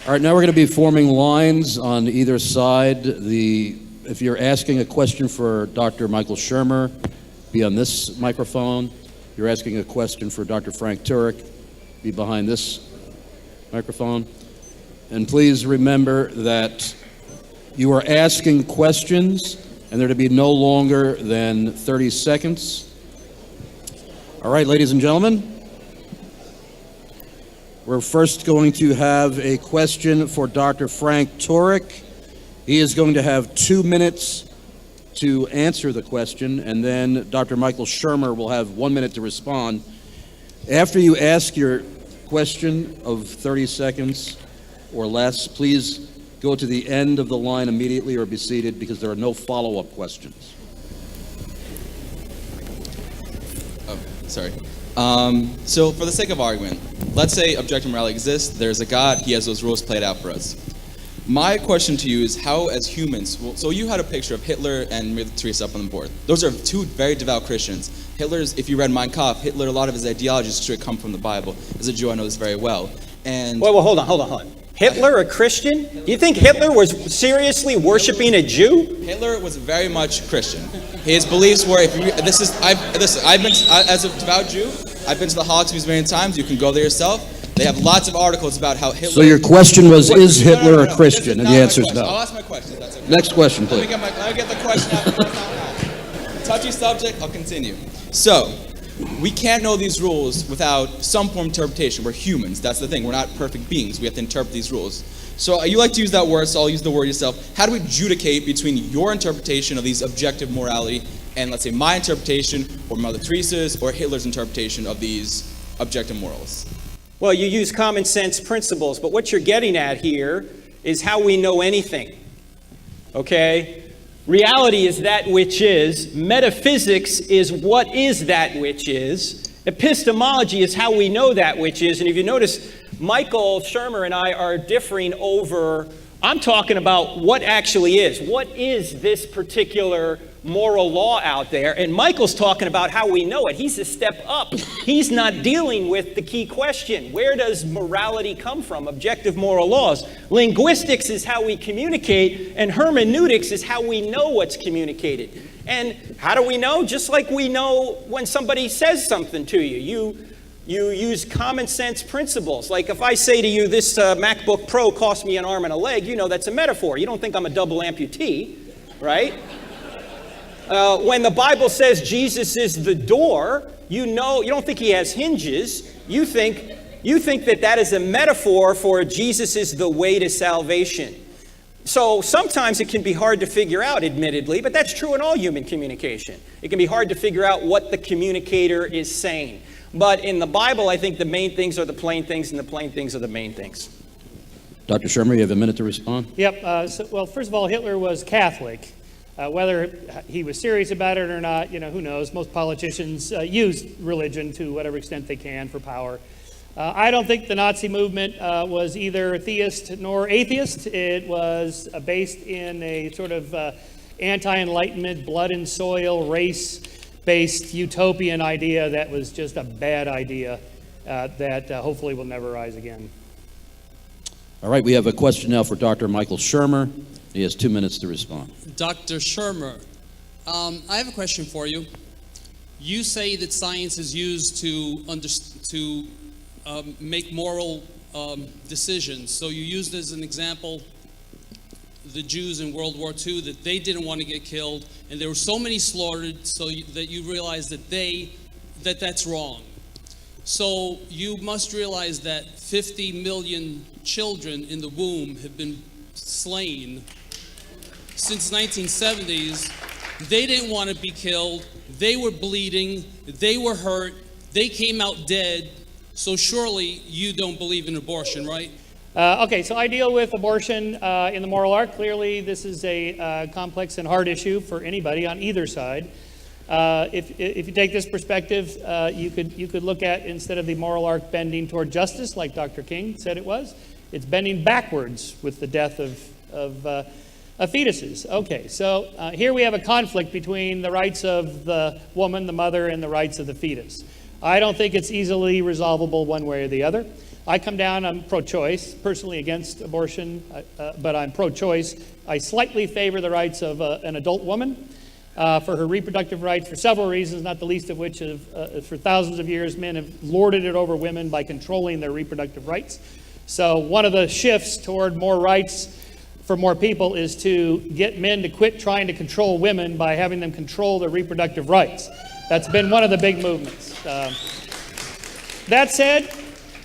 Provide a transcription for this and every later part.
All right, now we're going to be forming lines on either side. If you're asking a question for Dr. Michael Shermer, be on this microphone. If you're asking a question for Dr. Frank Turek, be behind this microphone. And please remember that you are asking questions, and they're to be no longer than 30 seconds. All right, ladies and gentlemen. We're first going to have a question for Dr. Frank Turek. He is going to have 2 minutes to answer the question, and then Dr. Michael Shermer will have 1 minute to respond. After you ask your question of 30 seconds or less, please go to the end of the line immediately or be seated because there are no follow-up questions. Oh, sorry. So for the sake of argument, let's say objective morality exists, there's a God, he has those rules played out for us. My question to you is how as humans, so you had a picture of Hitler and Mother Teresa up on the board. Those are two very devout Christians. Hitler's, if you read Mein Kampf, Hitler, a lot of his ideologies straight come from the Bible. As a Jew, I know this very well. And well, hold on. Hitler a Christian? Do you think Hitler was seriously worshiping a Jew? Hitler was very much Christian. His beliefs were, I've been, as a devout Jew, I've been to the Holocaust Museum many times. You can go there yourself. They have lots of articles about how Hitler... So your question was, is Hitler a Christian? And the answer is no. I'll ask my question, if that's okay. Next question, please. Let me get the question out. Touchy subject, I'll continue. So, we can't know these rules without some form of interpretation. We're humans, that's the thing. We're not perfect beings. We have to interpret these rules. So you like to use that word, so I'll use the word yourself. How do we adjudicate between your interpretation of these objective morality and, let's say, my interpretation, or Mother Teresa's, or Hitler's interpretation of these objective morals? Well, you use common sense principles, but what you're getting at here is how we know anything. Okay? Reality is that which is. Metaphysics is what is that which is. Epistemology is how we know that which is. And if you notice, Michael Shermer and I are differing over, I'm talking about what actually is. What is this particular moral law out there? And Michael's talking about how we know it. He's a step up. He's not dealing with the key question. Where does morality come from? Objective moral laws. Linguistics is how we communicate, and hermeneutics is how we know what's communicated. And how do we know? Just like we know when somebody says something to you. You use common sense principles. Like if I say to you, this MacBook Pro cost me an arm and a leg, you know that's a metaphor. You don't think I'm a double amputee, right? When the Bible says Jesus is the door, you don't think he has hinges. You think that is a metaphor for Jesus is the way to salvation. So sometimes it can be hard to figure out, admittedly, but that's true in all human communication. It can be hard to figure out what the communicator is saying. But in the Bible, I think the main things are the plain things, and the plain things are the main things. Dr. Shermer, you have a minute to respond. Yep. Well, first of all, Hitler was Catholic. Whether he was serious about it or not, who knows? Most politicians use religion to whatever extent they can for power. I don't think the Nazi movement was either theist nor atheist. It was based in a sort of anti-Enlightenment, blood and soil, race-based utopian idea that was just a bad idea that hopefully will never rise again. All right, we have a question now for Dr. Michael Shermer. He has 2 minutes to respond. Dr. Shermer, I have a question for you. You say that science is used to make moral decisions. So you used as an example the Jews in World War II, that they didn't want to get killed, and there were so many slaughtered that you realize that that's wrong. So you must realize that 50 million children in the womb have been slain since 1970s. They didn't want to be killed. They were bleeding. They were hurt. They came out dead. So surely you don't believe in abortion, right? Okay, so I deal with abortion in the moral arc. Clearly, this is a complex and hard issue for anybody on either side. If you take this perspective, you could look at, instead of the moral arc bending toward justice, like Dr. King said it was, it's bending backwards with the death of fetuses. Okay, so here we have a conflict between the rights of the woman, the mother, and the rights of the fetus. I don't think it's easily resolvable one way or the other. I come down, I'm pro-choice, personally against abortion, but I'm pro-choice. I slightly favor the rights of an adult woman for her reproductive rights for several reasons, not the least of which is for thousands of years men have lorded it over women by controlling their reproductive rights. So one of the shifts toward more rights for more people is to get men to quit trying to control women by having them control their reproductive rights. That's been one of the big movements. That said,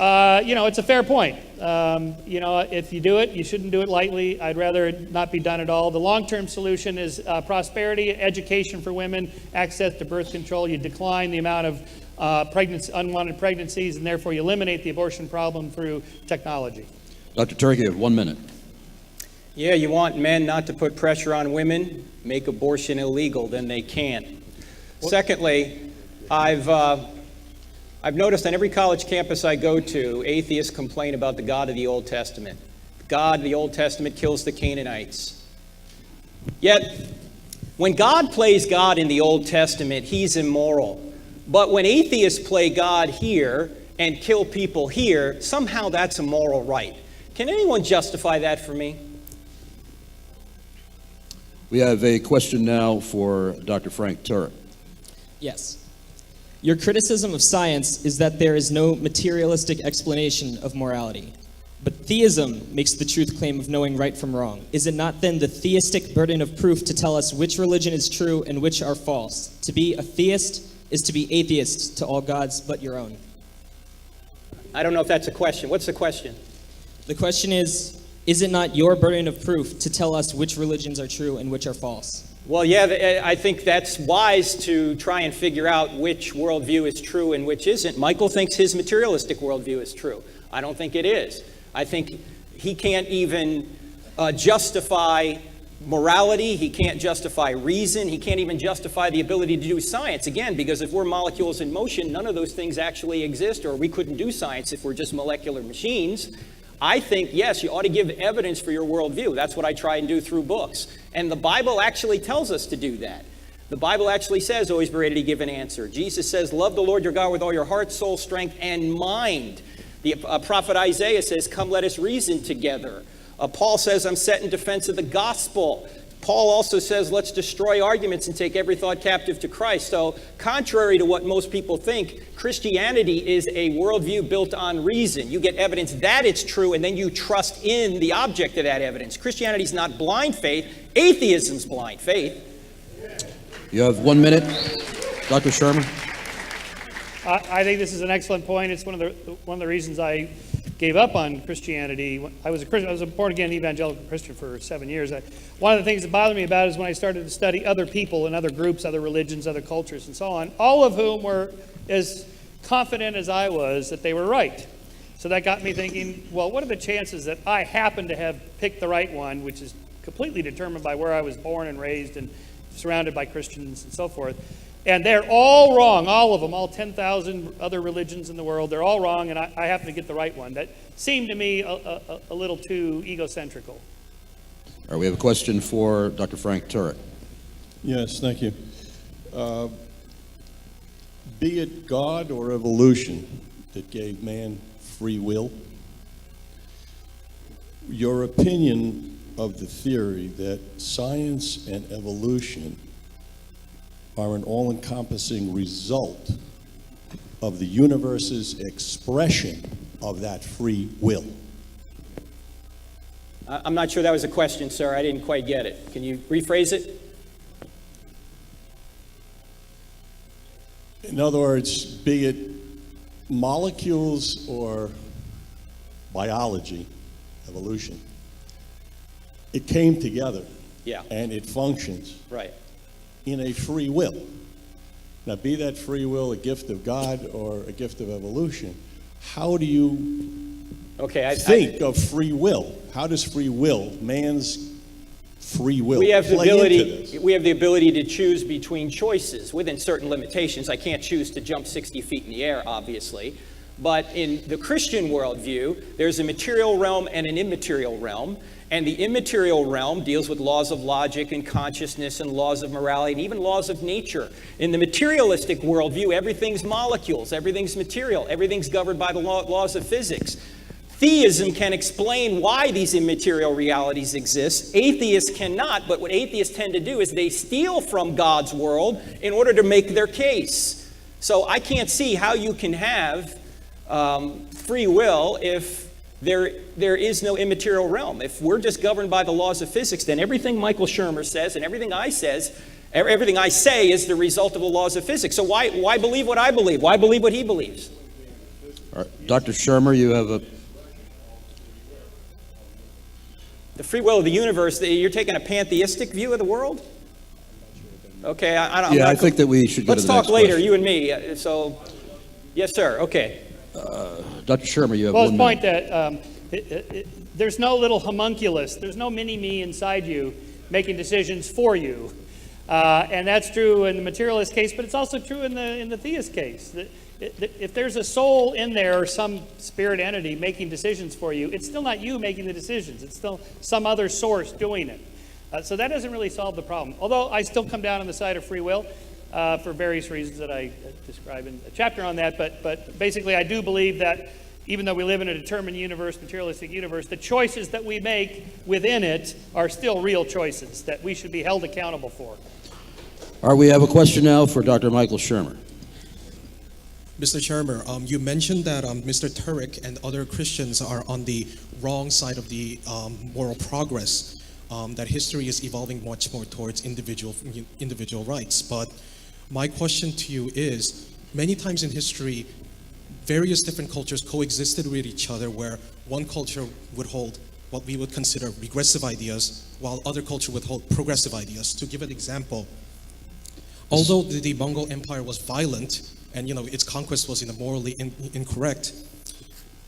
it's a fair point. If you do it, you shouldn't do it lightly. I'd rather it not be done at all. The long-term solution is prosperity, education for women, access to birth control. You decline the amount of unwanted pregnancies, and therefore you eliminate the abortion problem through technology. Dr. Turek, you have 1 minute. Yeah, you want men not to put pressure on women, make abortion illegal, then they can't. Secondly, I've noticed on every college campus I go to, atheists complain about the God of the Old Testament. God of the Old Testament kills the Canaanites. Yet, when God plays God in the Old Testament, he's immoral. But when atheists play God here and kill people here, somehow that's a moral right. Can anyone justify that for me? We have a question now for Dr. Frank Turek. Yes. Your criticism of science is that there is no materialistic explanation of morality. But theism makes the truth claim of knowing right from wrong. Is it not then the theistic burden of proof to tell us which religion is true and which are false? To be a theist is to be atheist to all gods but your own. I don't know if that's a question. What's the question? The question is it not your burden of proof to tell us which religions are true and which are false? Well, yeah, I think that's wise to try and figure out which worldview is true and which isn't. Michael thinks his materialistic worldview is true. I don't think it is. I think he can't even justify morality. He can't justify reason. He can't even justify the ability to do science. Again, because if we're molecules in motion, none of those things actually exist, or we couldn't do science if we're just molecular machines. I think, yes, you ought to give evidence for your worldview. That's what I try and do through books. And the Bible actually tells us to do that. The Bible actually says, always be ready to give an answer. Jesus says, love the Lord your God with all your heart, soul, strength, and mind. The prophet Isaiah says, come let us reason together. Paul says, I'm set in defense of the gospel. Paul also says, let's destroy arguments and take every thought captive to Christ. So contrary to what most people think, Christianity is a worldview built on reason. You get evidence that it's true, and then you trust in the object of that evidence. Christianity is not blind faith. Atheism's blind faith. You have 1 minute. Dr. Shermer. I think this is an excellent point. It's one of the reasons I gave up on Christianity. I was a born-again evangelical Christian for 7 years. One of the things that bothered me about it is when I started to study other people and other groups, other religions, other cultures, and so on, all of whom were as confident as I was that they were right. So that got me thinking, well, what are the chances that I happen to have picked the right one, which is completely determined by where I was born and raised and surrounded by Christians and so forth. And they're all wrong, all of them, all 10,000 other religions in the world. They're all wrong, and I happen to get the right one. That seemed to me a little too egocentrical. All right, we have a question for Dr. Frank Turek. Yes, thank you. Be it God or evolution that gave man free will, your opinion of the theory that science and evolution are an all-encompassing result of the universe's expression of that free will. I'm not sure that was a question, sir. I didn't quite get it. Can you rephrase it? In other words, be it molecules or biology, evolution, it came together. Yeah. And it functions. Right. In a free will. Now, be that free will a gift of God or a gift of evolution, how do you think of free will? How does free will, man's free will, we have the play into ability. this? We have the ability to choose between choices within certain limitations. I can't choose to jump 60 feet in the air, obviously. But in the Christian worldview, there's a material realm and an immaterial realm. And the immaterial realm deals with laws of logic and consciousness and laws of morality and even laws of nature. In the materialistic worldview, everything's molecules, everything's material, everything's governed by the laws of physics. Theism can explain why these immaterial realities exist. Atheists cannot, but what atheists tend to do is they steal from God's world in order to make their case. So I can't see how you can have free will if there is no immaterial realm. If we're just governed by the laws of physics, then everything Michael Shermer says and everything I say is the result of the laws of physics. So why believe what I believe? Why believe what he believes? All right. Dr. Shermer, you have a... The free will of the universe, you're taking a pantheistic view of the world? Okay, I think that we should go to let's the next talk later, question. you and me. So, yes, sir, okay. Dr. Shermer, you have Well, 1 his minute. point that there's no little homunculus, there's no mini-me inside you making decisions for you. And that's true in the materialist case, but it's also true in the theist case. If there's a soul in there or some spirit entity making decisions for you, it's still not you making the decisions. It's still some other source doing it. So that doesn't really solve the problem. Although I still come down on the side of free will for various reasons that I describe in a chapter on that. But basically, I do believe that even though we live in a determined universe, materialistic universe, the choices that we make within it are still real choices that we should be held accountable for. All right, we have a question now for Dr. Michael Shermer. Mr. Shermer, you mentioned that Mr. Turek and other Christians are on the wrong side of the moral progress, that history is evolving much more towards individual rights. But my question to you is, many times in history, various different cultures coexisted with each other where one culture would hold what we would consider regressive ideas, while other culture would hold progressive ideas. To give an example, although the Mongol Empire was violent, and its conquest was morally incorrect,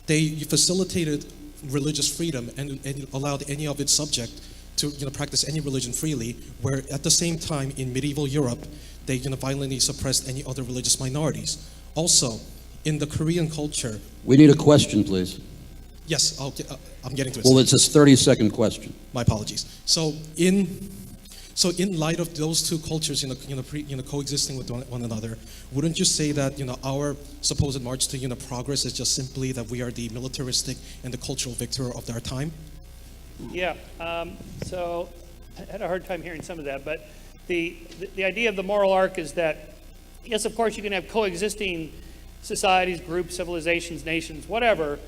they facilitated religious freedom and allowed any of its subjects to practice any religion freely, where at the same time in medieval Europe, they violently suppressed any other religious minorities. Also, in the Korean culture... We need a question, please. Yes, I'm getting to it. Well, it's a 30-second question. My apologies. So in light of those two cultures, coexisting with one another, wouldn't you say that our supposed march to progress is just simply that we are the militaristic and the cultural victor of our time? Yeah. So I had a hard time hearing some of that, but the idea of the moral arc is that yes, of course, you can have coexisting societies, groups, civilizations, nations, whatever,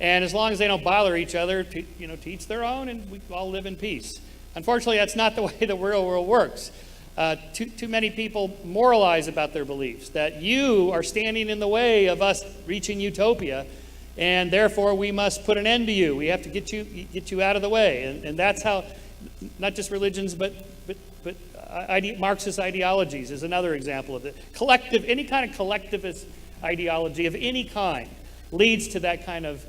and as long as they don't bother each other, to each their own, and we all live in peace. Unfortunately, that's not the way the real world works. Too many people moralize about their beliefs, that you are standing in the way of us reaching utopia, and therefore we must put an end to you. We have to get you out of the way. And that's how, not just religions, but Marxist ideologies is another example of it. Any kind of collectivist ideology of any kind leads to that kind of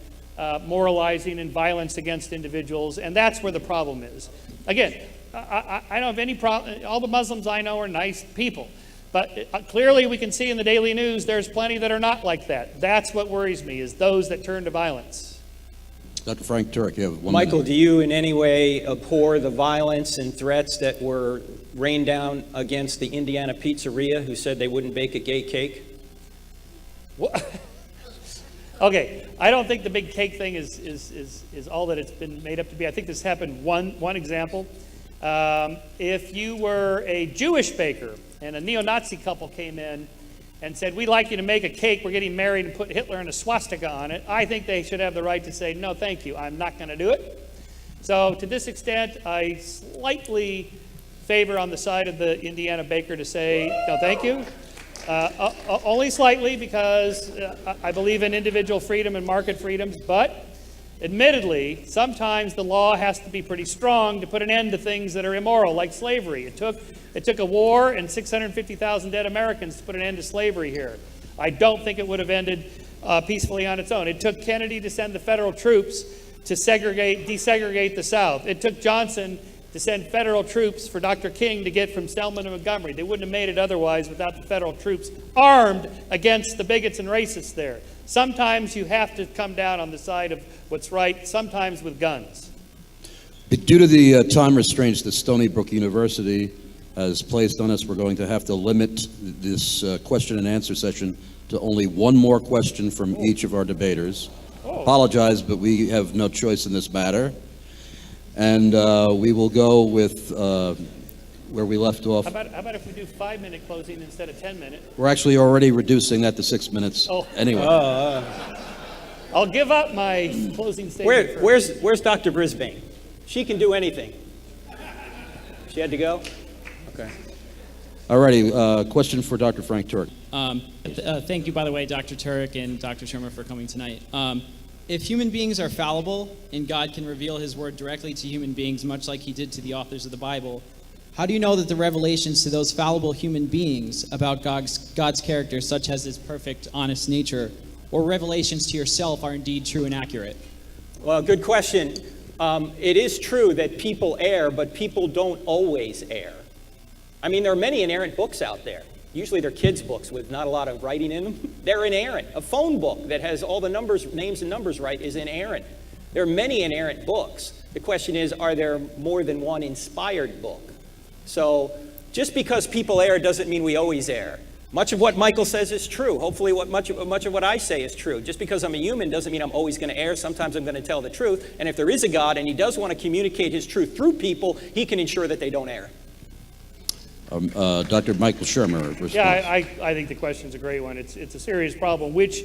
moralizing and violence against individuals, and that's where the problem is. Again, I don't have any problem. All the Muslims I know are nice people, but clearly we can see in the daily news there's plenty that are not like that. That's what worries me, is those that turn to violence. Dr. Frank Turek, you have 1 Michael, minute. do you in any way abhor the violence and threats that were rained down against the Indiana pizzeria who said they wouldn't bake a gay cake? What? Okay, I don't think the big cake thing is all that it's been made up to be. I think this happened one example. If you were a Jewish baker and a neo-Nazi couple came in and said, we'd like you to make a cake, we're getting married, and put Hitler and a swastika on it, I think they should have the right to say, no, thank you, I'm not going to do it. So to this extent, I slightly favor on the side of the Indiana baker to say, no, thank you. Only slightly, because I believe in individual freedom and market freedoms, but admittedly, sometimes the law has to be pretty strong to put an end to things that are immoral, like slavery. It took a war and 650,000 dead Americans to put an end to slavery here. I don't think it would have ended peacefully on its own. It took Kennedy to send the federal troops to desegregate the South. It took Johnson to send federal troops for Dr. King to get from Selma to Montgomery. They wouldn't have made it otherwise without the federal troops armed against the bigots and racists there. Sometimes you have to come down on the side of what's right, sometimes with guns. Due to the time restraints that Stony Brook University has placed on us, we're going to have to limit this question and answer session to only one more question from each of our debaters. apologize, but we have no choice in this matter. And we will go with where we left off. How about if we do 5-minute closing instead of 10-minute? We're actually already reducing that to 6 minutes anyway. I'll give up my closing statement. Where's Dr. Brisbane? She can do anything. She had to go? Okay. All righty, question for Dr. Frank Turek. Thank you, by the way, Dr. Turek and Dr. Shermer, for coming tonight. If human beings are fallible and God can reveal his word directly to human beings, much like he did to the authors of the Bible, how do you know that the revelations to those fallible human beings about God's character, such as his perfect, honest nature, or revelations to yourself are indeed true and accurate? Well, good question. It is true that people err, but people don't always err. I mean, there are many inerrant books out there. Usually they're kids' books with not a lot of writing in them. They're inerrant. A phone book that has all the names and numbers right is inerrant. There are many inerrant books. The question is, are there more than one inspired book? So just because people err doesn't mean we always err. Much of what Michael says is true. Hopefully much of what I say is true. Just because I'm a human doesn't mean I'm always going to err. Sometimes I'm going to tell the truth. And if there is a God and he does want to communicate his truth through people, he can ensure that they don't err. Dr. Michael Shermer. Response. Yeah, I think the question's a great one. It's a serious problem. Which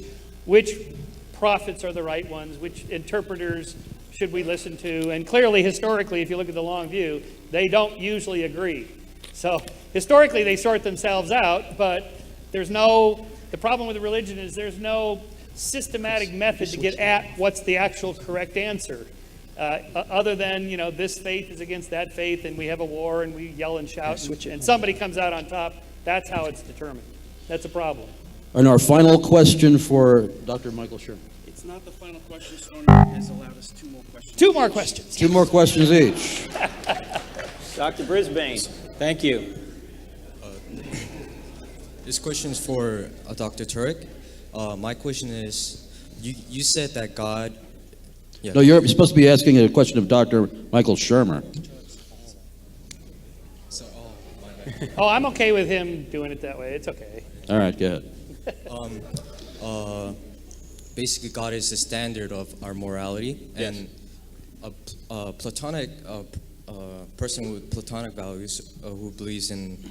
prophets are the right ones? Which interpreters should we listen to? And clearly, historically, if you look at the long view, they don't usually agree. So historically, they sort themselves out, but the problem with religion is there's no systematic method to get at what's the actual correct answer. Other than, this faith is against that faith, and we have a war, and we yell and shout, and somebody comes out on top. That's how it's determined. That's a problem. And our final question for Dr. Michael Shermer. It's not the final question. Stoney has allowed us 2 more questions. 2 more questions. 2 more questions each. Dr. Brisbane, thank you. This question is for Dr. Turek. My question is, you said that God... Yeah. No, you're supposed to be asking a question of Dr. Michael Shermer. I'm okay with him doing it that way. It's okay. All right, go ahead. Basically, God is the standard of our morality, Yes. and a Platonic person with Platonic values who believes in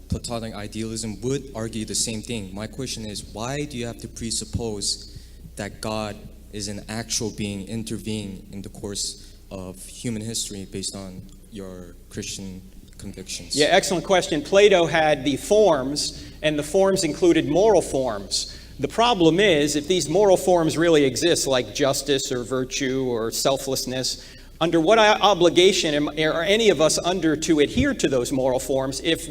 Platonic idealism would argue the same thing. My question is, why do you have to presuppose that God is an actual being intervening in the course of human history based on your Christian convictions? Yeah, excellent question. Plato had the forms, and the forms included moral forms. The problem is, if these moral forms really exist, like justice or virtue or selflessness, under what obligation are any of us under to adhere to those moral forms if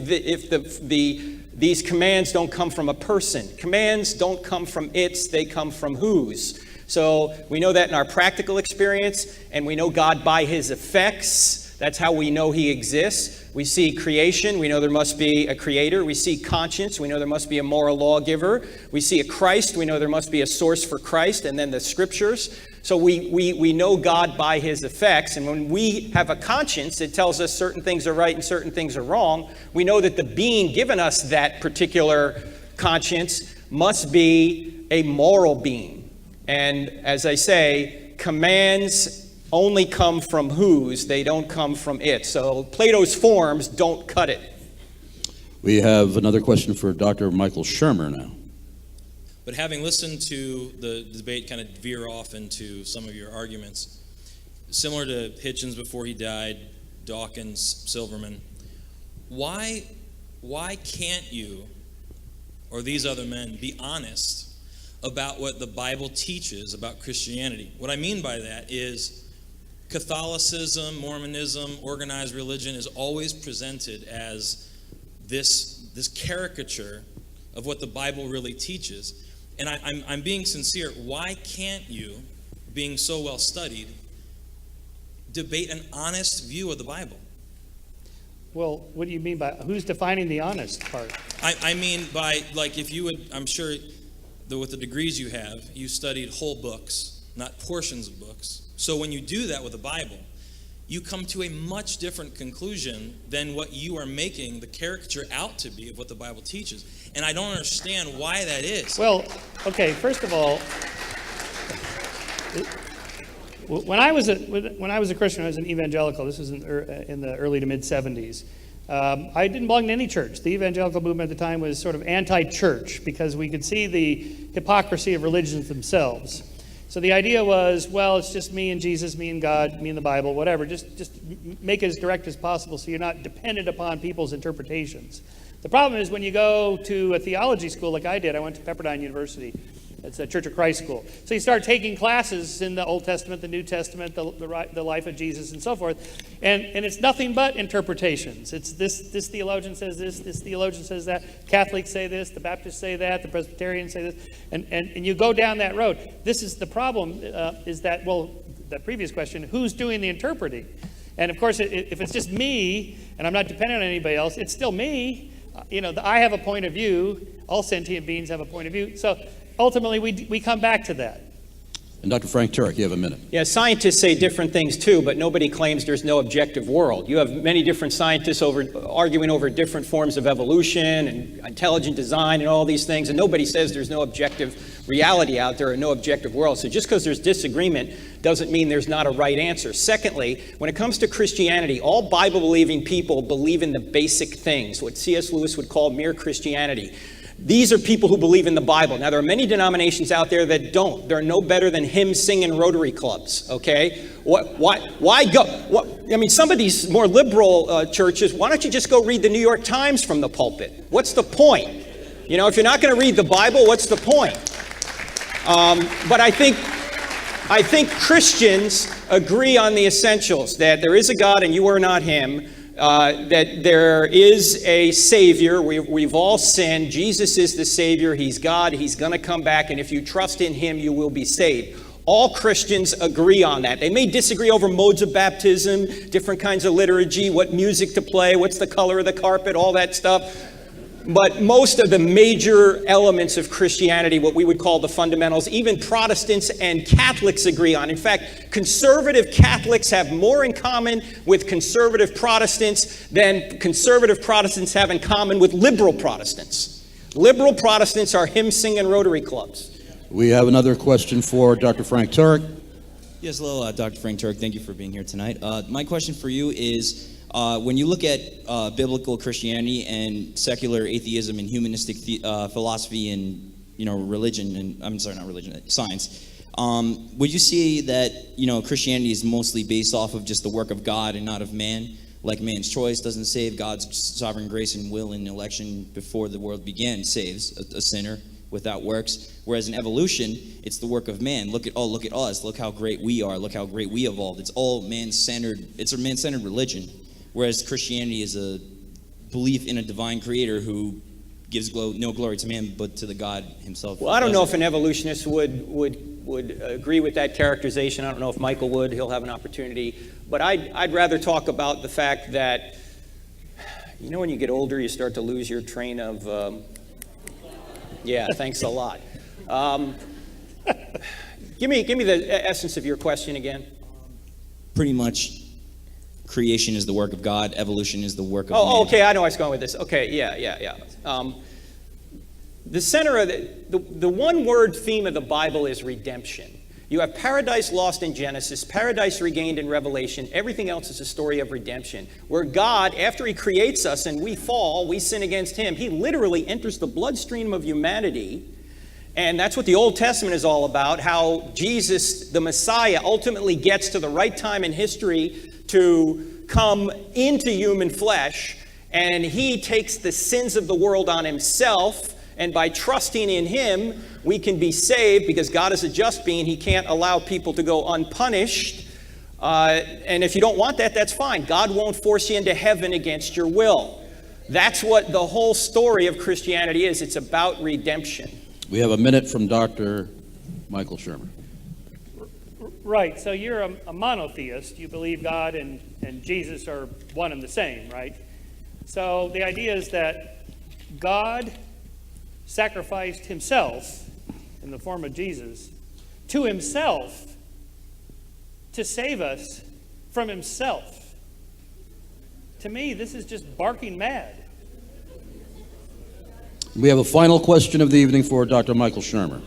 these commands don't come from a person? Commands don't come from its, they come from whose. So we know that in our practical experience, and we know God by his effects. That's how we know he exists. We see creation, we know there must be a creator. We see conscience, we know there must be a moral lawgiver. We see a Christ, we know there must be a source for Christ, and then the scriptures. So we know God by his effects, and when we have a conscience, it tells us certain things are right and certain things are wrong. We know that the being given us that particular conscience must be a moral being. And as I say, commands only come from whose, they don't come from it. So Plato's forms don't cut it. We have another question for Dr. Michael Shermer now. But having listened to the debate kind of veer off into some of your arguments, similar to Hitchens before he died, Dawkins, Silverman, why can't you, or these other men, be honest about what the Bible teaches about Christianity? What I mean by that is Catholicism, Mormonism, organized religion is always presented as this caricature of what the Bible really teaches. And I'm being sincere. Why can't you, being so well studied, debate an honest view of the Bible? Well, what do you mean by, who's defining the honest part? I mean by, like, if you would, I'm sure that with the degrees you have, you studied whole books, not portions of books. So when you do that with the Bible, you come to a much different conclusion than what you are making the caricature out to be of what the Bible teaches. And I don't understand why that is. Well, okay, first of all, When I was a Christian, I was an evangelical. This was in the early to mid 70s. I didn't belong to any church. The evangelical movement at the time was sort of anti-church because we could see the hypocrisy of religions themselves. So the idea was, well, it's just me and Jesus, me and God, me and the Bible, whatever. Just make it as direct as possible so you're not dependent upon people's interpretations. The problem is when you go to a theology school like I did, I went to Pepperdine University. It's a Church of Christ school. So you start taking classes in the Old Testament, the New Testament, the life of Jesus, and so forth. And it's nothing but interpretations. It's this theologian says this theologian says that. Catholics say this, the Baptists say that, the Presbyterians say this. And you go down that road. This is the problem, is that, well, the previous question, who's doing the interpreting? And of course, if it's just me, and I'm not dependent on anybody else, it's still me. I have a point of view. All sentient beings have a point of view. So ultimately, we come back to that. And Dr. Frank Turek, you have a minute. Yeah, scientists say different things too, but nobody claims there's no objective world. You have many different scientists arguing over different forms of evolution and intelligent design and all these things, and nobody says there's no objective reality out there or no objective world. So just because there's disagreement doesn't mean there's not a right answer. Secondly, when it comes to Christianity, all Bible-believing people believe in the basic things, what C.S. Lewis would call mere Christianity. These are people who believe in the Bible. Now, there are many denominations out there that don't. They're no better than hymn-singing Rotary clubs, okay? Why go? Some of these more liberal churches, why don't you just go read the New York Times from the pulpit? What's the point? If you're not going to read the Bible, what's the point? But I think Christians agree on the essentials, that there is a God and you are not him. That there is a Savior. We've all sinned. Jesus is the Savior. He's God. He's going to come back. And if you trust in him, you will be saved. All Christians agree on that. They may disagree over modes of baptism, different kinds of liturgy, what music to play, what's the color of the carpet, all that stuff. But most of the major elements of Christianity, what we would call the fundamentals, even Protestants and Catholics agree on. In fact, conservative Catholics have more in common with conservative Protestants than conservative Protestants have in common with liberal Protestants. Liberal Protestants are hymn-singing Rotary clubs. We have another question for Dr. Frank Turek. Yes, hello, Dr. Frank Turek. Thank you for being here tonight. My question for you is, when you look at biblical Christianity and secular atheism and humanistic philosophy and religion, and I'm sorry, not religion, science, would you say that Christianity is mostly based off of just the work of God and not of man? Like man's choice doesn't save, God's sovereign grace and will and election before the world began saves a sinner without works. Whereas in evolution, it's the work of man. Look at us. Look how great we are. Look how great we evolved. It's all man-centered. It's a man-centered religion. Whereas Christianity is a belief in a divine creator who gives no glory to man, but to the God himself. Well, I don't know if an evolutionist would agree with that characterization. I don't know if Michael would. He'll have an opportunity. But I'd rather talk about the fact that, when you get older, you start to lose your train of... yeah, thanks a lot. Give me the essence of your question again. Pretty much, creation is the work of God. Evolution is the work of man. Oh, okay. I know where I was going with this. Okay, yeah. The center of the one-word theme of the Bible is redemption. You have paradise lost in Genesis, paradise regained in Revelation. Everything else is a story of redemption, where God, after he creates us and we fall, we sin against him, he literally enters the bloodstream of humanity. And that's what the Old Testament is all about, how Jesus, the Messiah, ultimately gets to the right time in history to come into human flesh, and he takes the sins of the world on himself, and by trusting in him, we can be saved, because God is a just being. He can't allow people to go unpunished. And if you don't want that, that's fine. God won't force you into heaven against your will. That's what the whole story of Christianity is. It's about redemption. We have a minute from Dr. Michael Shermer. Right, so you're a monotheist. You believe God and Jesus are one and the same, right? So the idea is that God sacrificed himself in the form of Jesus to himself to save us from himself. To me, this is just barking mad. We have a final question of the evening for Dr. Michael Shermer.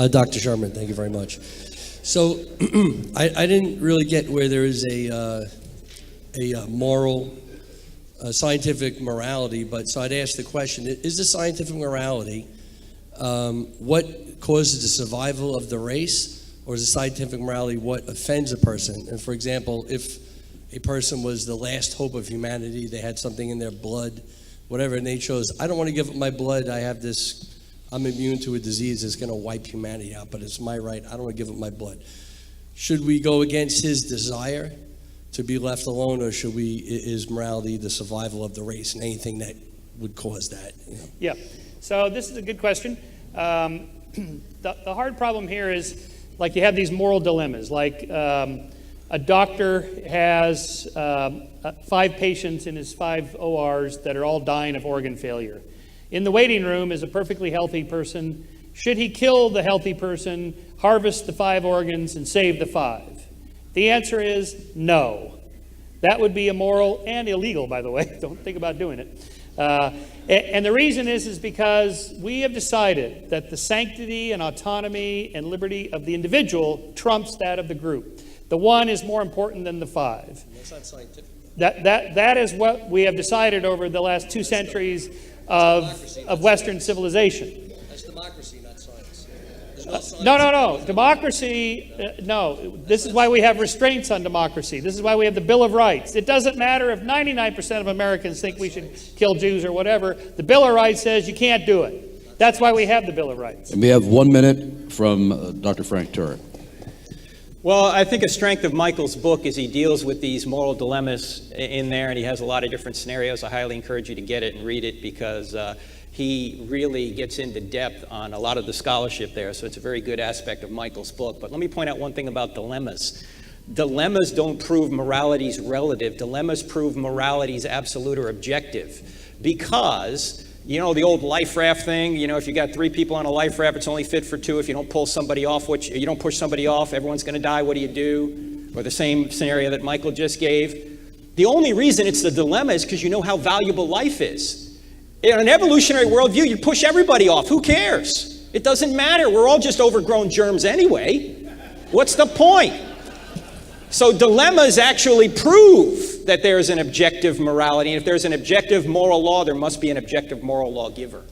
Dr. Sherman, thank you very much. So I didn't really get where there is a moral, scientific morality, but so I'd ask the question, is the scientific morality what causes the survival of the race, or is the scientific morality what offends a person? And for example, if a person was the last hope of humanity, they had something in their blood, whatever, and they chose, I don't want to give up my blood, I'm immune to a disease that's going to wipe humanity out, but it's my right, I don't want to give up my blood. Should we go against his desire to be left alone, or is morality the survival of the race and anything that would cause that? You know? Yeah, so this is a good question. The hard problem here is, like, you have these moral dilemmas, like a doctor has 5 patients in his 5 ORs that are all dying of organ failure. In the waiting room is a perfectly healthy person. Should he kill the healthy person, harvest the 5 organs, and save the 5? The answer is no. That would be immoral and illegal, by the way. Don't think about doing it. And the reason is because we have decided that the sanctity and autonomy and liberty of the individual trumps that of the group. The one is more important than the 5. That's not scientific. That is what we have decided over the last 2 centuries of Western civilization. That's democracy, not science. No. Democracy, no. This is why we have restraints on democracy. This is why we have the Bill of Rights. It doesn't matter if 99% of Americans think we should kill Jews or whatever. The Bill of Rights says you can't do it. That's why we have the Bill of Rights. And we have 1 minute from Dr. Frank Turek. Well, I think a strength of Michael's book is he deals with these moral dilemmas in there, and he has a lot of different scenarios. I highly encourage you to get it and read it, because he really gets into depth on a lot of the scholarship there. So it's a very good aspect of Michael's book. But let me point out one thing about dilemmas. Dilemmas don't prove morality's relative. Dilemmas prove morality's absolute or objective. Because, you know, the old life raft thing, you know, if you got 3 people on a life raft, it's only fit for 2. If you don't pull somebody off, you don't push somebody off, everyone's going to die. What do you do? Or the same scenario that Michael just gave. The only reason it's the dilemma is because you know how valuable life is. In an evolutionary worldview, you'd push everybody off. Who cares? It doesn't matter. We're all just overgrown germs anyway. What's the point? So dilemmas actually prove that there is an objective morality. And if there's an objective moral law, there must be an objective moral lawgiver.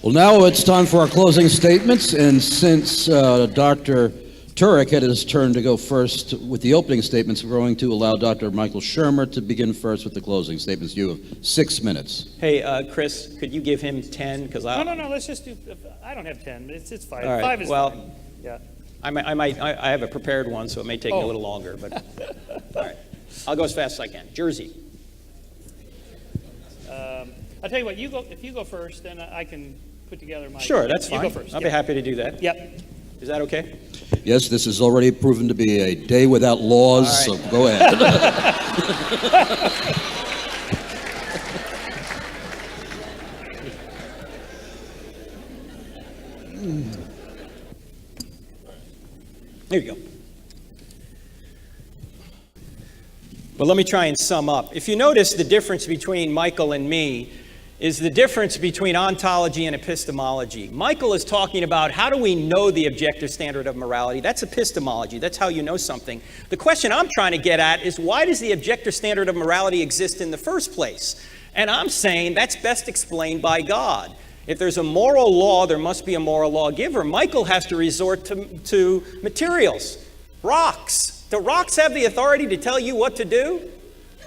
Well, now it's time for our closing statements. And since Dr. Turek had his turn to go first with the opening statements, we're going to allow Dr. Michael Shermer to begin first with the closing statements. You have 6 minutes. Hey, Chris, could you give him 10? No, let's just do, I don't have 10, but it's 5. All right, 5 is fine. Yeah. I have a prepared one, so it may take me a little longer, but all right. I'll go as fast as I can. Jersey. I'll tell you what, if you go first, then I can put together my... Sure, that's fine. You go first. I'll be happy to do that. Yep. Is that okay? Yes, this is already proven to be a day without laws, right. so go ahead. There you go. But let me try and sum up. If you notice, the difference between Michael and me is the difference between ontology and epistemology. Michael is talking about how do we know the objective standard of morality. That's epistemology. That's how you know something. The question I'm trying to get at is, why does the objective standard of morality exist in the first place? And I'm saying that's best explained by God. If there's a moral law, there must be a moral lawgiver. Michael has to resort to materials, rocks. Do rocks have the authority to tell you what to do?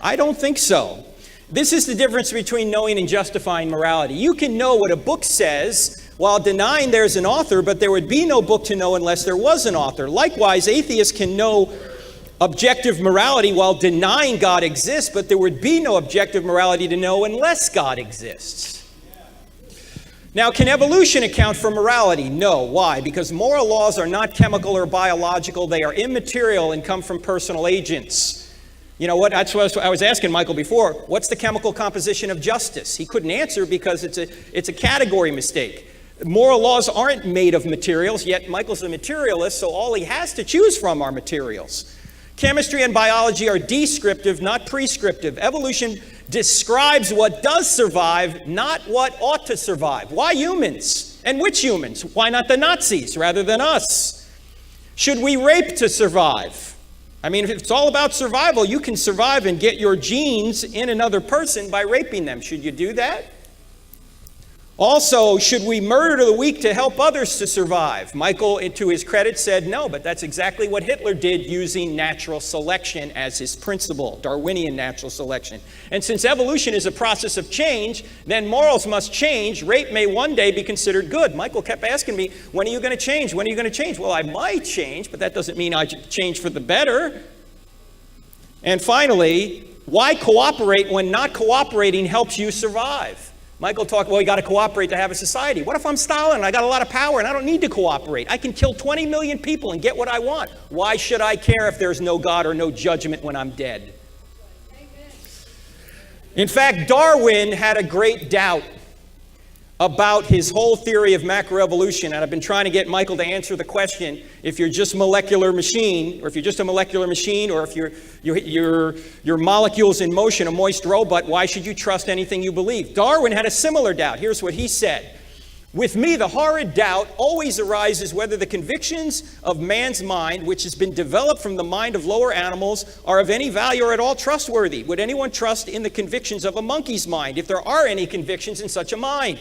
I don't think so. This is the difference between knowing and justifying morality. You can know what a book says while denying there's an author, but there would be no book to know unless there was an author. Likewise, atheists can know objective morality while denying God exists, but there would be no objective morality to know unless God exists. Now, can evolution account for morality? No. Why? Because moral laws are not chemical or biological. They are immaterial and come from personal agents. You know what? That's what I was asking Michael before. What's the chemical composition of justice? He couldn't answer because it's a category mistake. Moral laws aren't made of materials, yet Michael's a materialist, so all he has to choose from are materials. Chemistry and biology are descriptive, not prescriptive. Evolution describes what does survive, not what ought to survive. Why humans? And which humans? Why not the Nazis rather than us? Should we rape to survive? I mean, if it's all about survival, you can survive and get your genes in another person by raping them. Should you do that? Also, should we murder the weak to help others to survive? Michael, to his credit, said no, but that's exactly what Hitler did using natural selection as his principle, Darwinian natural selection. And since evolution is a process of change, then morals must change. Rape may one day be considered good. Michael kept asking me, when are you going to change? When are you going to change? Well, I might change, but that doesn't mean I change for the better. And finally, why cooperate when not cooperating helps you survive? Michael talked, well, you got to cooperate to have a society. What if I'm Stalin and I got a lot of power and I don't need to cooperate? I can kill 20 million people and get what I want. Why should I care if there's no God or no judgment when I'm dead? In fact, Darwin had a great doubt about his whole theory of macroevolution, and I've been trying to get Michael to answer the question, if you're just molecular machine, or if you're just a molecular machine, or if your molecules in motion, a moist robot, why should you trust anything you believe? Darwin had a similar doubt. Here's what he said. With me, the horrid doubt always arises whether the convictions of man's mind, which has been developed from the mind of lower animals, are of any value or at all trustworthy. Would anyone trust in the convictions of a monkey's mind, if there are any convictions in such a mind?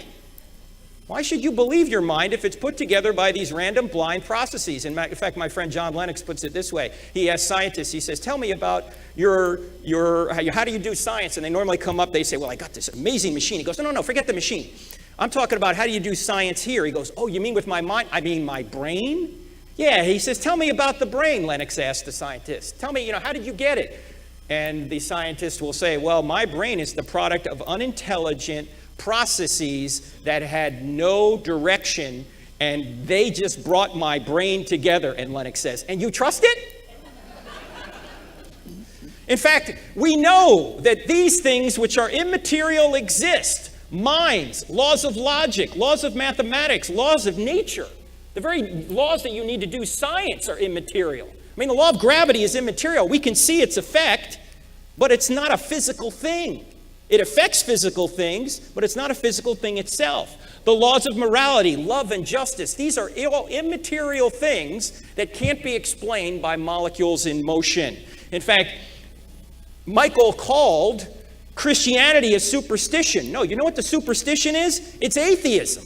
Why should you believe your mind if it's put together by these random blind processes? In fact, my friend John Lennox puts it this way. He asks scientists, he says, tell me about how do you do science? And they normally come up, they say, well, I got this amazing machine. He goes, no, forget the machine. I'm talking about how do you do science here? He goes, oh, you mean with my mind? I mean my brain? Yeah, he says, tell me about the brain, Lennox asked the scientist. Tell me, how did you get it? And the scientist will say, well, my brain is the product of unintelligent processes that had no direction, and they just brought my brain together. And Lennox says, and you trust it? In fact, we know that these things which are immaterial exist. Minds, laws of logic, laws of mathematics, laws of nature. The very laws that you need to do science are immaterial. I mean, the law of gravity is immaterial. We can see its effect, but it's not a physical thing. It affects physical things, but it's not a physical thing itself. The laws of morality, love, and justice, these are all immaterial things that can't be explained by molecules in motion. In fact, Michael called Christianity a superstition. No, you know what the superstition is? It's atheism.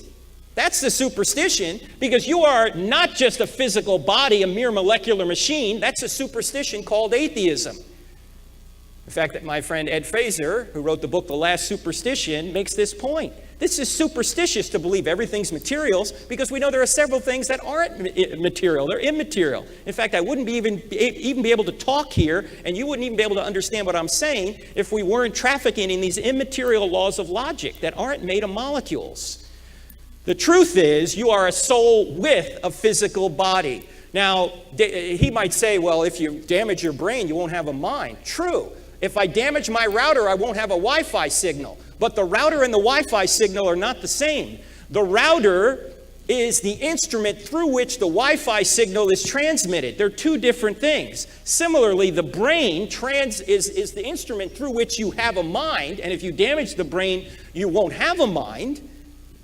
That's the superstition, because you are not just a physical body, a mere molecular machine. That's a superstition called atheism. In fact, that my friend Ed Fraser, who wrote the book The Last Superstition, makes this point. This is superstitious to believe everything's materials, because we know there are several things that aren't material. They're immaterial. In fact, I wouldn't even be able to talk here, and you wouldn't even be able to understand what I'm saying if we weren't trafficking in these immaterial laws of logic that aren't made of molecules. The truth is, you are a soul with a physical body. Now, he might say, well, if you damage your brain, you won't have a mind. True. If I damage my router, I won't have a Wi-Fi signal. But the router and the Wi-Fi signal are not the same. The router is the instrument through which the Wi-Fi signal is transmitted. They're two different things. Similarly, the brain is the instrument through which you have a mind, and if you damage the brain, you won't have a mind.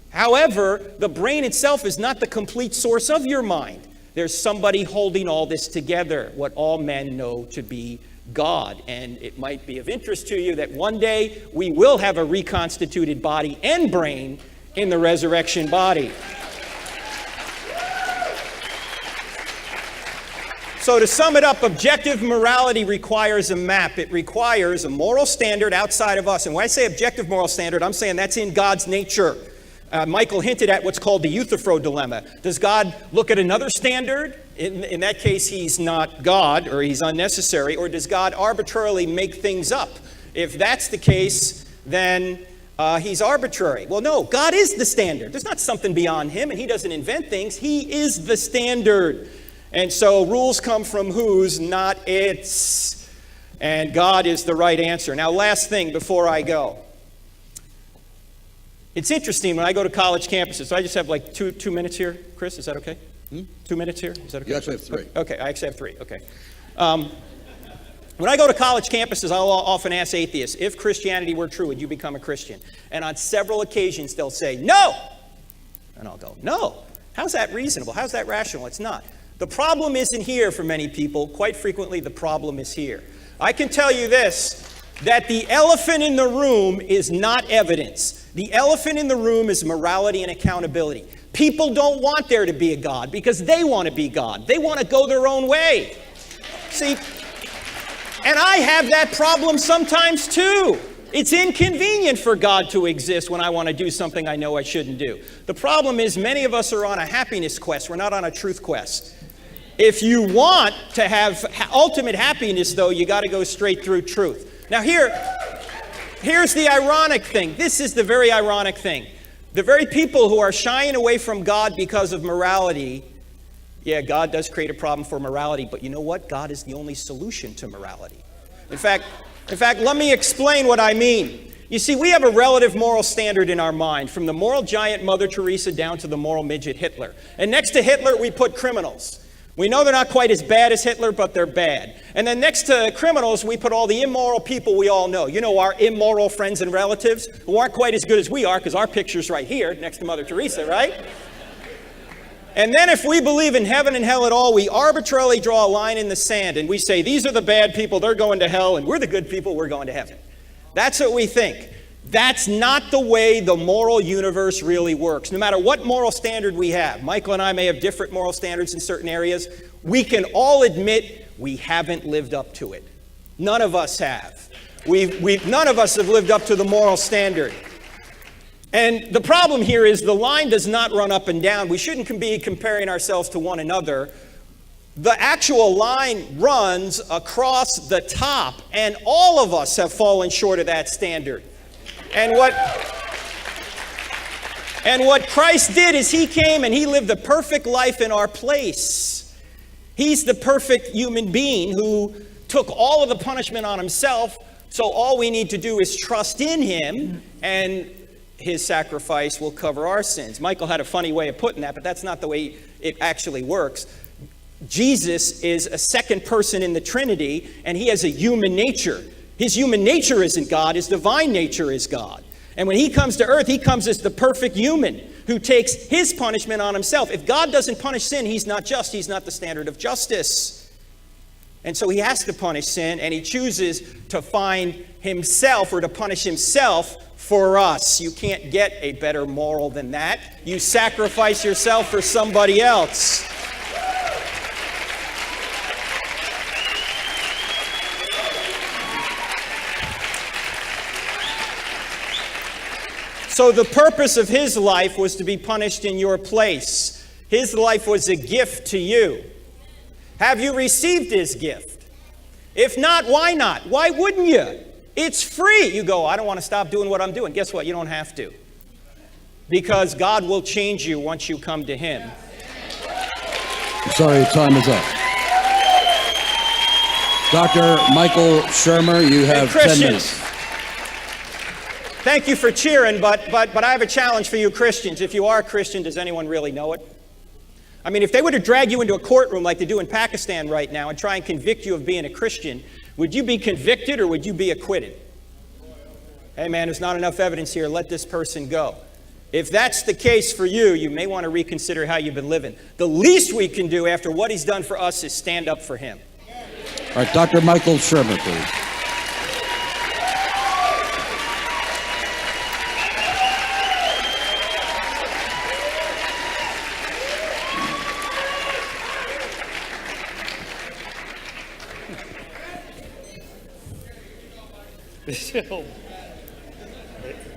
However, the brain itself is not the complete source of your mind. There's somebody holding all this together, what all men know to be God. And it might be of interest to you that one day we will have a reconstituted body and brain in the resurrection body. So to sum it up, objective morality requires a map. It requires a moral standard outside of us. And when I say objective moral standard, I'm saying that's in God's nature. Michael hinted at what's called the Euthyphro dilemma. Does God look at another standard? In that case, he's not God, or he's unnecessary. Or does God arbitrarily make things up? If that's the case, then he's arbitrary. Well, no, God is the standard. There's not something beyond him, and he doesn't invent things. He is the standard. And so rules come from whose, not its. And God is the right answer. Now, last thing before I go. It's interesting when I go to college campuses. So I just have like two minutes here. Chris, is that okay? 2 minutes here? Is that okay? You actually have 3. Okay, I actually have 3. Okay. When I go to college campuses, I'll often ask atheists, if Christianity were true, would you become a Christian? And on several occasions, they'll say, no. And I'll go, no. How's that reasonable? How's that rational? It's not. The problem isn't here for many people. Quite frequently, the problem is here. I can tell you this, that the elephant in the room is not evidence. The elephant in the room is morality and accountability. People don't want there to be a God because they want to be God. They want to go their own way. See, and I have that problem sometimes too. It's inconvenient for God to exist when I want to do something I know I shouldn't do. The problem is many of us are on a happiness quest. We're not on a truth quest. If you want to have ultimate happiness, though, you got to go straight through truth. Now here's the ironic thing. This is the very ironic thing. The very people who are shying away from God because of morality, yeah, God does create a problem for morality, but you know what? God is the only solution to morality. In fact, let me explain what I mean. You see, we have a relative moral standard in our mind, from the moral giant Mother Teresa down to the moral midget Hitler. And next to Hitler, we put criminals. We know they're not quite as bad as Hitler, but they're bad. And then next to criminals, we put all the immoral people we all know. You know, our immoral friends and relatives who aren't quite as good as we are, because our picture's right here next to Mother Teresa, right? And then if we believe in heaven and hell at all, we arbitrarily draw a line in the sand and we say, these are the bad people, they're going to hell, and we're the good people, we're going to heaven. That's what we think. That's not the way the moral universe really works. No matter what moral standard we have, Michael and I may have different moral standards in certain areas, we can all admit we haven't lived up to it. None of us have. None of us have lived up to the moral standard. And the problem here is the line does not run up and down. We shouldn't be comparing ourselves to one another. The actual line runs across the top, and all of us have fallen short of that standard. And what Christ did is he came and he lived the perfect life in our place. He's the perfect human being who took all of the punishment on himself, so all we need to do is trust in him, and his sacrifice will cover our sins. Michael had a funny way of putting that, but that's not the way it actually works. Jesus is a second person in the Trinity, and he has a human nature. His human nature isn't God, his divine nature is God. And when he comes to earth, he comes as the perfect human who takes his punishment on himself. If God doesn't punish sin, he's not just, he's not the standard of justice. And so he has to punish sin, and he chooses to find himself or to punish himself for us. You can't get a better moral than that. You sacrifice yourself for somebody else. So the purpose of his life was to be punished in your place. His life was a gift to you. Have you received his gift? If not, why not? Why wouldn't you? It's free. You go, I don't want to stop doing what I'm doing. Guess what? You don't have to. Because God will change you once you come to him. I'm sorry, time is up. Dr. Michael Shermer, you have 10 minutes. Thank you for cheering, but I have a challenge for you Christians. If you are a Christian, does anyone really know it? I mean, if they were to drag you into a courtroom like they do in Pakistan right now and try and convict you of being a Christian, would you be convicted or would you be acquitted? Hey man, there's not enough evidence here. Let this person go. If that's the case for you, you may want to reconsider how you've been living. The least we can do after what he's done for us is stand up for him. All right, Dr. Michael Shermer, please.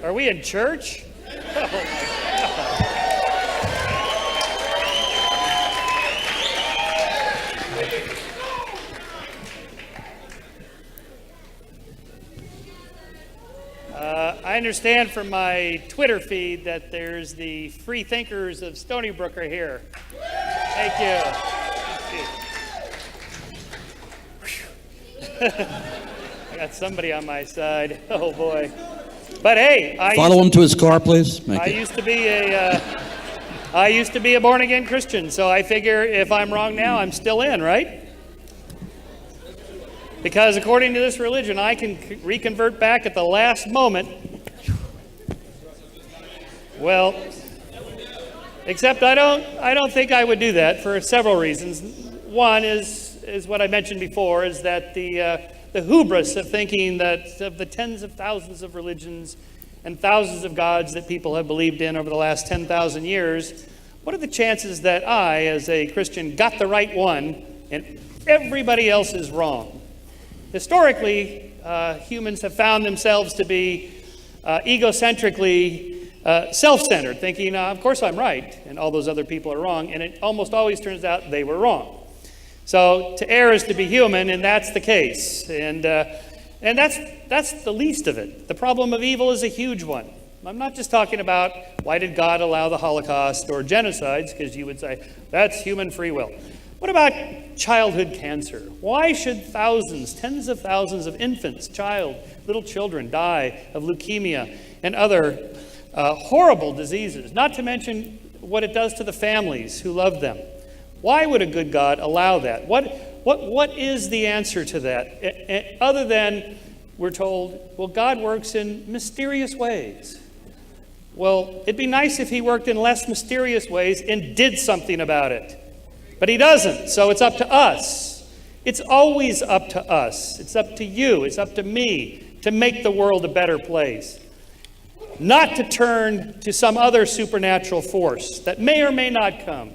Are we in church? Oh my God. I understand from my Twitter feed that there's the free thinkers of Stony Brook are here. Thank you. I got somebody on my side. Oh boy. But hey, follow him to his car, please. I used to be a born again Christian, so I figure if I'm wrong now, I'm still in, right? Because according to this religion, I can reconvert back at the last moment. Well, except I don't think I would do that for several reasons. One is what I mentioned before, is that the hubris of thinking that of the tens of thousands of religions and thousands of gods that people have believed in over the last 10,000 years, what are the chances that I, as a Christian, got the right one and everybody else is wrong? Historically, humans have found themselves to be egocentrically self-centered, thinking, of course I'm right, and all those other people are wrong, and it almost always turns out they were wrong. So to err is to be human, and that's the case. And that's the least of it. The problem of evil is a huge one. I'm not just talking about why did God allow the Holocaust or genocides, because you would say that's human free will. What about childhood cancer? Why should thousands, tens of thousands of infants, little children die of leukemia and other horrible diseases, not to mention what it does to the families who love them? Why would a good God allow that? What is the answer to that? Other than we're told, well, God works in mysterious ways. Well, it'd be nice if he worked in less mysterious ways and did something about it. But he doesn't, so it's up to us. It's always up to us. It's up to you. It's up to me to make the world a better place. Not to turn to some other supernatural force that may or may not come.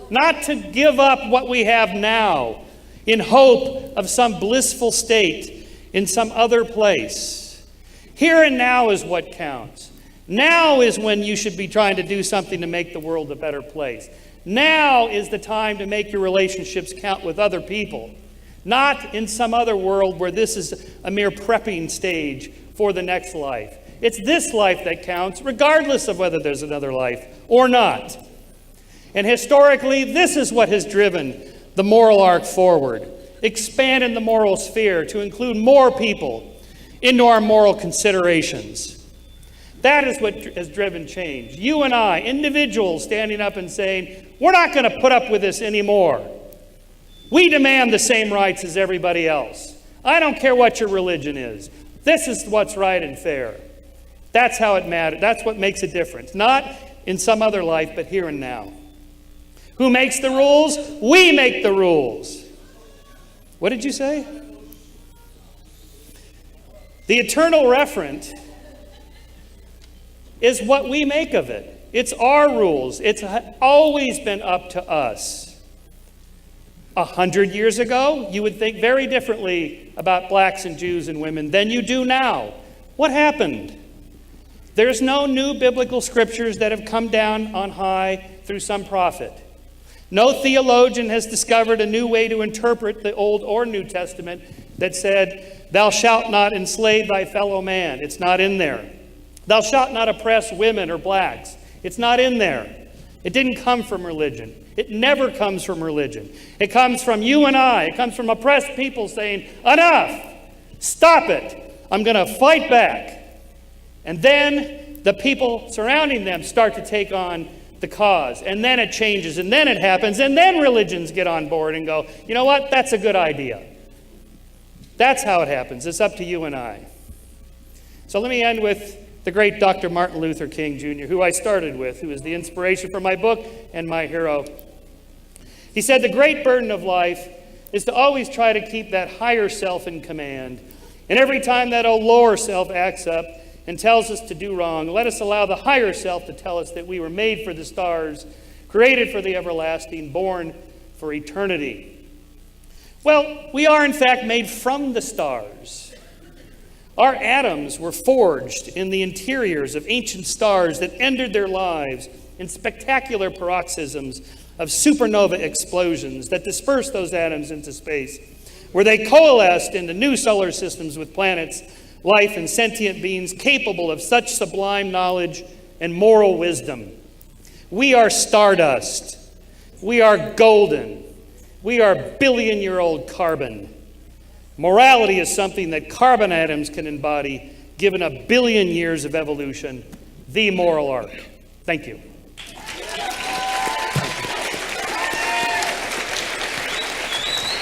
Not to give up what we have now in hope of some blissful state in some other place. Here and now is what counts. Now is when you should be trying to do something to make the world a better place. Now is the time to make your relationships count with other people, not in some other world where this is a mere prepping stage for the next life. It's this life that counts, regardless of whether there's another life or not. And historically, this is what has driven the moral arc forward, expanding the moral sphere to include more people into our moral considerations. That is what has driven change. You and I, individuals standing up and saying, we're not going to put up with this anymore. We demand the same rights as everybody else. I don't care what your religion is. This is what's right and fair. That's how it matters. That's what makes a difference. Not in some other life, but here and now. Who makes the rules? We make the rules. What did you say? The eternal referent is what we make of it. It's our rules. It's always been up to us. 100 years ago, you would think very differently about blacks and Jews and women than you do now. What happened? There's no new biblical scriptures that have come down on high through some prophet. No theologian has discovered a new way to interpret the Old or New Testament that said, thou shalt not enslave thy fellow man. It's not in there. Thou shalt not oppress women or blacks. It's not in there. It didn't come from religion. It never comes from religion. It comes from you and I. It comes from oppressed people saying, enough, stop it. I'm going to fight back. And then the people surrounding them start to take on the cause. And then it changes, and then it happens, and then religions get on board and go, you know what, that's a good idea. That's how it happens. It's up to you and I. So let me end with the great Dr. Martin Luther King Jr., who I started with, who is the inspiration for my book and my hero. He said, the great burden of life is to always try to keep that higher self in command. And every time that old lower self acts up and tells us to do wrong, let us allow the higher self to tell us that we were made for the stars, created for the everlasting, born for eternity. Well, we are in fact made from the stars. Our atoms were forged in the interiors of ancient stars that ended their lives in spectacular paroxysms of supernova explosions that dispersed those atoms into space, where they coalesced into new solar systems with planets, life, and sentient beings capable of such sublime knowledge and moral wisdom. We are stardust. We are golden. We are billion-year-old carbon. Morality is something that carbon atoms can embody, given 1 billion years of evolution, the moral arc. Thank you.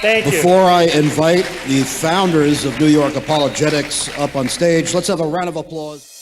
Thank you. Before I invite the founders of New York Apologetics up on stage, let's have a round of applause.